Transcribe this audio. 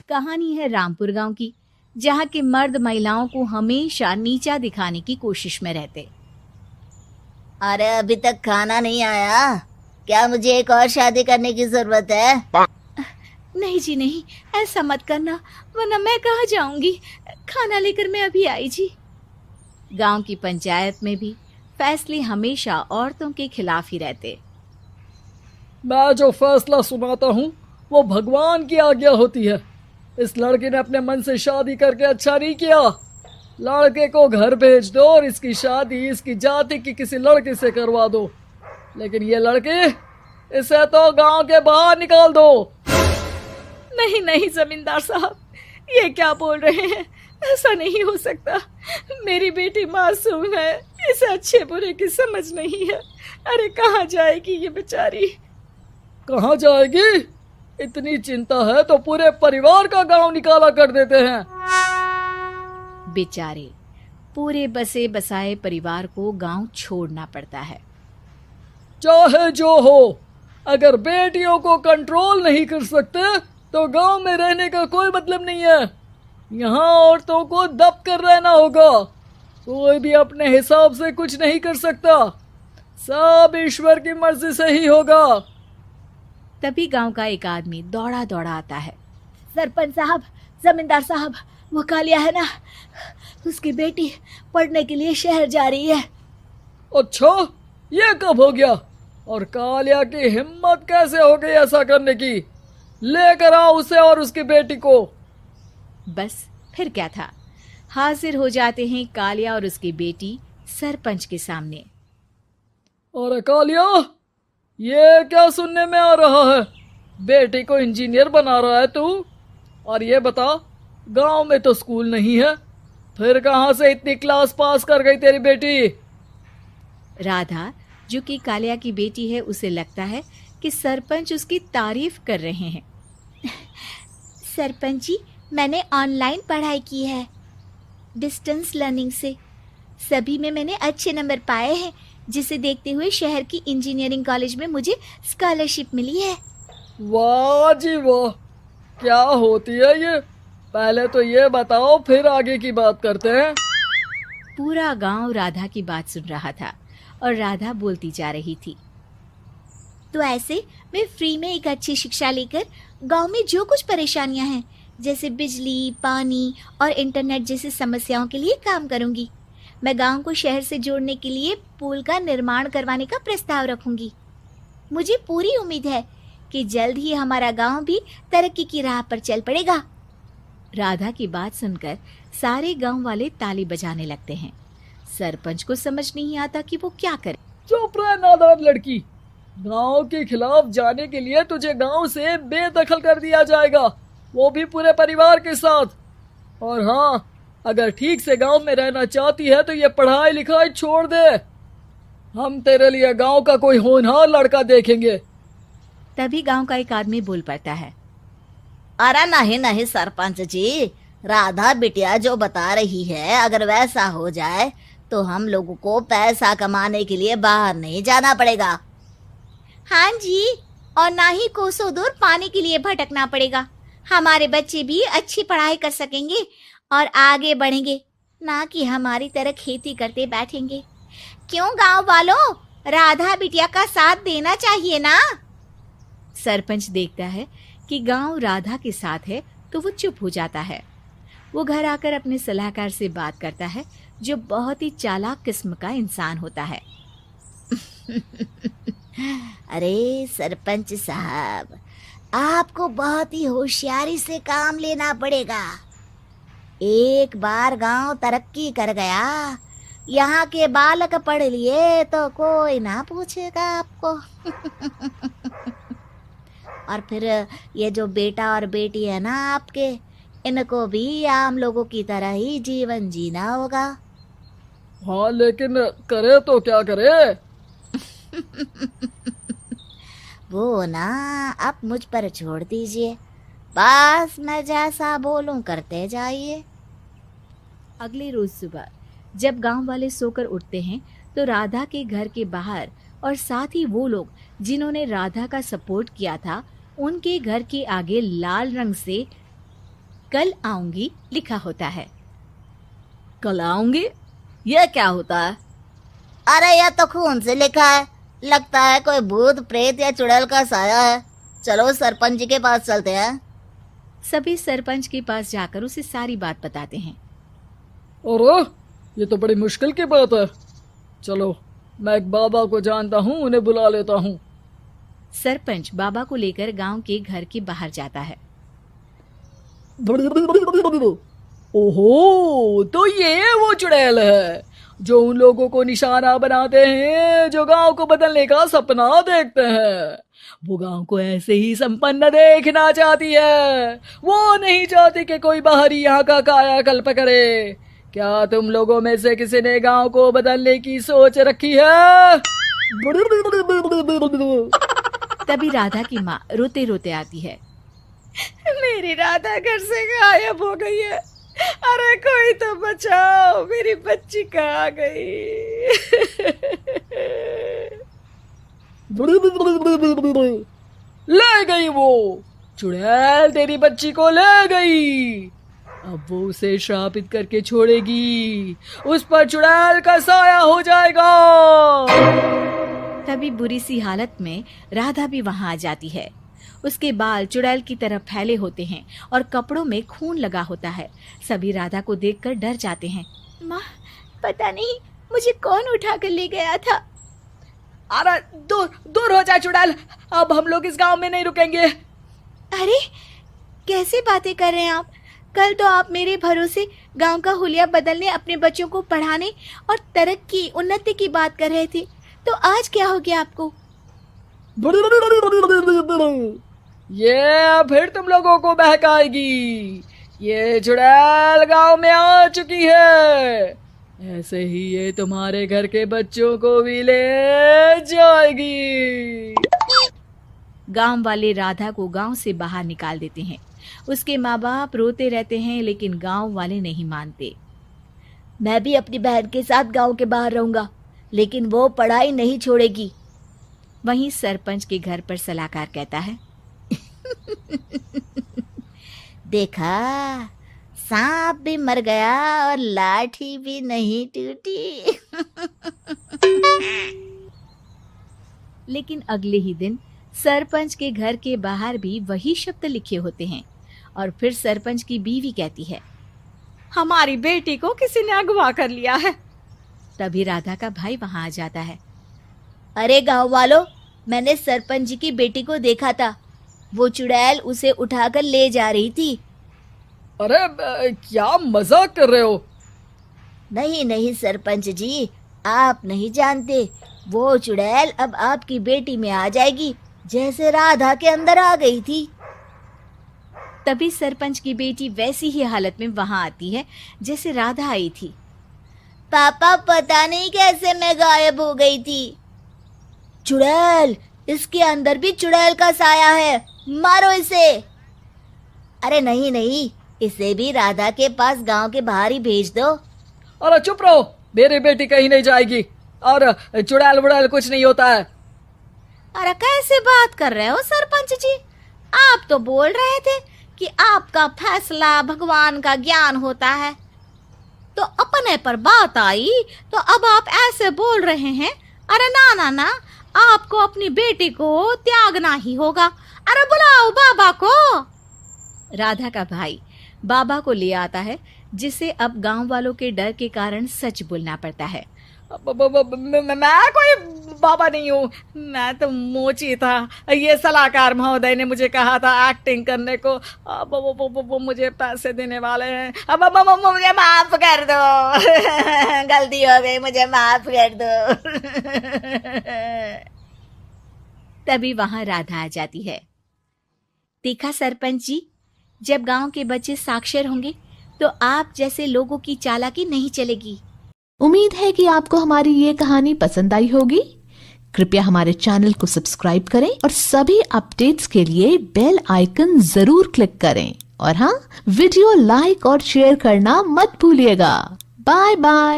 कहानी है रामपुर गांव की, जहां के मर्द महिलाओं को हमेशा नीचा दिखाने की कोशिश में रहते। अरे अभी तक खाना नहीं आया क्या? मुझे एक और शादी करने की जरूरत है। नहीं जी नहीं, ऐसा मत करना, वरना मैं कहाँ जाऊंगी। खाना लेकर मैं अभी आई जी। गांव की पंचायत में भी फैसले हमेशा औरतों के खिलाफ ही रहते। मैं जो फैसला सुनाता हूँ वो भगवान की आज्ञा होती है। इस लड़के ने अपने मन से शादी करके अच्छा नहीं किया। लड़के को घर भेज दो और इसकी शादी इसकी जाति की किसी लड़के से करवा दो। लेकिन ये लड़की, इसे तो गांव के बाहर निकाल दो। नहीं नहीं जमींदार साहब, ये क्या बोल रहे हैं? ऐसा नहीं हो सकता। मेरी बेटी मासूम है, इसे अच्छे बुरे की समझ नहीं है। अरे कहाँ जाएगी ये बेचारी? कहाँ जाएगी? इतनी चिंता है तो पूरे परिवार का गांव निकाला कर देते हैं। बेचारे पूरे बसे बसाए परिवार को गांव छोड़ना पड़ता है। चाहे जो हो, अगर बेटियों को कंट्रोल नहीं कर सकते तो गांव में रहने का कोई मतलब नहीं है। यहाँ औरतों को दब कर रहना होगा। कोई भी अपने हिसाब से कुछ नहीं कर सकता, सब ईश्वर की मर्जी से ही होगा। तभी गांव का एक आदमी दौड़ा दौड़ा आता है। सरपंच साहब, जमींदार साहब, वो कालिया है ना, उसकी बेटी पढ़ने के लिए शहर जा रही है। अच्छा, ये कब हो गया? और कालिया की हिम्मत कैसे हो गई ऐसा करने की? लेकर आओ उसे और उसकी बेटी को। बस फिर क्या था, हाजिर हो जाते हैं कालिया और उसकी बेटी सरपंच के सामने। अरे कालिया, ये क्या सुनने में आ रहा है? बेटी को इंजीनियर बना रहा है तू? और ये बता, गांव में तो स्कूल नहीं है, फिर कहां से इतनी क्लास पास कर गई तेरी बेटी? राधा, जो कि कालिया की बेटी है, उसे लगता है कि सरपंच उसकी तारीफ कर रहे हैं। सरपंच जी, मैंने ऑनलाइन पढ़ाई की है, डिस्टेंस लर्निंग से। सभी में मैंने अच्छे नंबर पाए हैं, जिसे देखते हुए शहर की इंजीनियरिंग कॉलेज में मुझे स्कॉलरशिप मिली है। वाह जी वाह, क्या होती है ये? पहले तो ये बताओ, फिर आगे की बात करते हैं। पूरा गांव राधा की बात सुन रहा था और राधा बोलती जा रही थी। तो ऐसे मैं फ्री में एक अच्छी शिक्षा लेकर गांव में जो कुछ परेशानियां हैं, जैसे बिजली, पानी और इंटरनेट जैसी समस्याओं के लिए काम करूंगी। मैं गांव को शहर से जोड़ने के लिए पुल का निर्माण करवाने का प्रस्ताव रखूंगी। मुझे पूरी उम्मीद है कि जल्द ही हमारा गांव भी तरक्की की राह पर चल पड़ेगा। राधा की बात सुनकर सारे गांव वाले ताली बजाने लगते हैं। सरपंच को समझ नहीं आता कि वो क्या करे। चुप रह नादान लड़की, गांव के खिलाफ जाने के लिए तुझे गांव से बेदखल कर दिया जाएगा, वो भी पूरे परिवार के साथ। और हाँ, अगर ठीक से गांव में रहना चाहती है तो ये पढ़ाई लिखाई छोड़ दे। हम तेरे लिए गांव का कोई होनहार लड़का देखेंगे। तभी गांव का एक आदमी बोल पड़ता है। अरे नहीं नहीं सरपंच जी, राधा बिटिया जो बता रही है, अगर वैसा हो जाए तो हम लोगों को पैसा कमाने के लिए बाहर नहीं जाना पड़ेगा। हाँ जी, और ना ही कोसों दूर पानी के लिए भटकना पड़ेगा। हमारे बच्चे भी अच्छी पढ़ाई कर सकेंगे और आगे बढ़ेंगे, ना कि हमारी तरह खेती करते बैठेंगे। क्यों गांव वालों, राधा बिटिया का साथ देना चाहिए ना। सरपंच देखता है कि गांव राधा के साथ है तो वो चुप हो जाता है। वो घर आकर अपने सलाहकार से बात करता है, जो बहुत ही चालाक किस्म का इंसान होता है। अरे सरपंच साहब, आपको बहुत ही होशियारी से काम लेना पड़ेगा। एक बार गांव तरक्की कर गया, यहाँ के बालक पढ़ लिए तो कोई ना पूछेगा आपको। और फिर ये जो बेटा और बेटी है ना आपके, इनको भी आम लोगों की तरह ही जीवन जीना होगा। हाँ, लेकिन करे तो क्या करे? वो ना आप मुझ पर छोड़ दीजिए, बस मैं जैसा बोलूं करते जाइए। अगले रोज सुबह जब गांव वाले सोकर उठते हैं तो राधा के घर के बाहर और साथ ही वो लोग जिन्होंने राधा का सपोर्ट किया था, उनके घर के आगे लाल रंग से कल आऊंगी लिखा होता है। कल आऊंगी, यह क्या होता है? अरे यह तो खून से लिखा है, लगता है कोई भूत प्रेत या चुड़ैल का साया है। चलो सरपंच जी के पास चलते हैं। सभी सरपंच के पास जाकर उसे सारी बात बताते हैं। अरे ये तो बड़ी मुश्किल की बात है। चलो मैं एक बाबा को जानता हूँ, उन्हें बुला लेता हूँ। सरपंच बाबा को लेकर गांव के घर के बाहर जाता है। ओहो, तो ये वो चुड़ैल है जो उन लोगों को निशाना बनाते हैं जो गांव को बदलने का सपना देखते हैं। वो गांव को ऐसे ही संपन्न देखना चाहती है, वो नहीं चाहती कि कोई बाहरी यहाँ का कायाकल्प करे। क्या तुम लोगों में से किसी ने गांव को बदलने की सोच रखी है? तभी राधा की माँ रोते रोते आती है। मेरी राधा घर से गायब हो गई है। अरे कोई तो बचाओ, मेरी बच्ची कहाँ गई? ले गई वो चुड़ैल, तेरी बच्ची को ले गई। अब वो उसे श्रापित करके छोड़ेगी, उस पर चुड़ैल का साया हो जाएगा। तभी बुरी सी हालत में राधा भी वहां आ जाती है। उसके बाल चुड़ैल की तरह फैले होते हैं और कपड़ों में खून लगा होता है। सभी राधा को देखकर डर जाते हैं। माँ, पता नहीं मुझे कौन उठा कर ले गया था। अरे दूर दूर हो जा चुड़ैल, अब हम लोग इस गांव में नहीं रुकेंगे। अरे कैसे बातें कर रहे हैं आप? कल तो आप मेरे भरोसे गांव का हुलिया बदलने, अपने बच्चों को पढ़ाने और तरक्की उन्नति की बात कर रहे थे, तो आज क्या हो गया आपको? ये फिर तुम लोगों को बहकाएगी। ये चुड़ैल गांव में आ चुकी है, ऐसे ही ये तुम्हारे घर के बच्चों को भी ले जाएगी। गांव वाले राधा को गांव से बाहर निकाल देते हैं। उसके माँ बाप रोते रहते हैं, लेकिन गांव वाले नहीं मानते। मैं भी अपनी बहन के साथ गांव के बाहर रहूंगा, लेकिन वो पढ़ाई नहीं छोड़ेगी। वहीं सरपंच के घर पर सलाहकार कहता है। देखा, सांप भी मर गया और लाठी भी नहीं टूटी। लेकिन अगले ही दिन सरपंच के घर के बाहर भी वही शब्द लिखे होते हैं। और फिर सरपंच की बीवी कहती है, हमारी बेटी को किसी ने अगवा कर लिया है। तभी राधा का भाई वहां आ जाता है। अरे गांव वालों, मैंने सरपंच जी की बेटी को देखा था। वो चुड़ैल उसे उठाकर ले जा रही थी। अरे क्या मजाक कर रहे हो? नहीं नहीं सरपंच जी, आप नहीं जानते। वो चुड़ैल अब आपकी बेटी में आ जाएगी, जैसे राधा के अंदर आ गई थी। तभी सरपंच की बेटी वैसी ही हालत में वहां आती है जैसे राधा आई थी। पापा, पता नहीं कैसे मैं गायब हो गई थी। चुड़ैल, इसके अंदर भी चुड़ैल का साया है, मारो इसे। अरे नहीं नहीं, इसे भी राधा के पास गांव के बाहर ही भेज दो। अरे चुप रहो, मेरी बेटी कहीं नहीं जाएगी और चुड़ैल बुड़ैल कुछ नहीं होता है। अरे कैसे बात कर रहे हो सरपंच जी? आप तो बोल रहे थे कि आपका फैसला भगवान का ज्ञान होता है, तो अपने पर बात आई तो अब आप ऐसे बोल रहे हैं। अरे ना ना ना, आपको अपनी बेटी को त्यागना ही होगा। अरे बुलाओ बाबा को। राधा का भाई बाबा को ले आता है, जिसे अब गांव वालों के डर के कारण सच बोलना पड़ता है। मैं कोई बाबा नहीं हूँ, मैं तो मोची था। ये सलाहकार महोदय ने मुझे कहा था एक्टिंग करने को। अब वो मुझे पैसे देने वाले हैं। अब मुझे माफ कर दो। गलती हो गई, मुझे माफ कर दो। तभी वहां राधा आ जाती है। देखा सरपंच जी, जब गांव के बच्चे साक्षर होंगे तो आप जैसे लोगों की चालाकी नहीं चलेगी। उम्मीद है कि आपको हमारी ये कहानी पसंद आई होगी। कृपया हमारे चैनल को सब्सक्राइब करें और सभी अपडेट्स के लिए बेल आइकन जरूर क्लिक करें। और हाँ, वीडियो लाइक और शेयर करना मत भूलिएगा। Bye bye.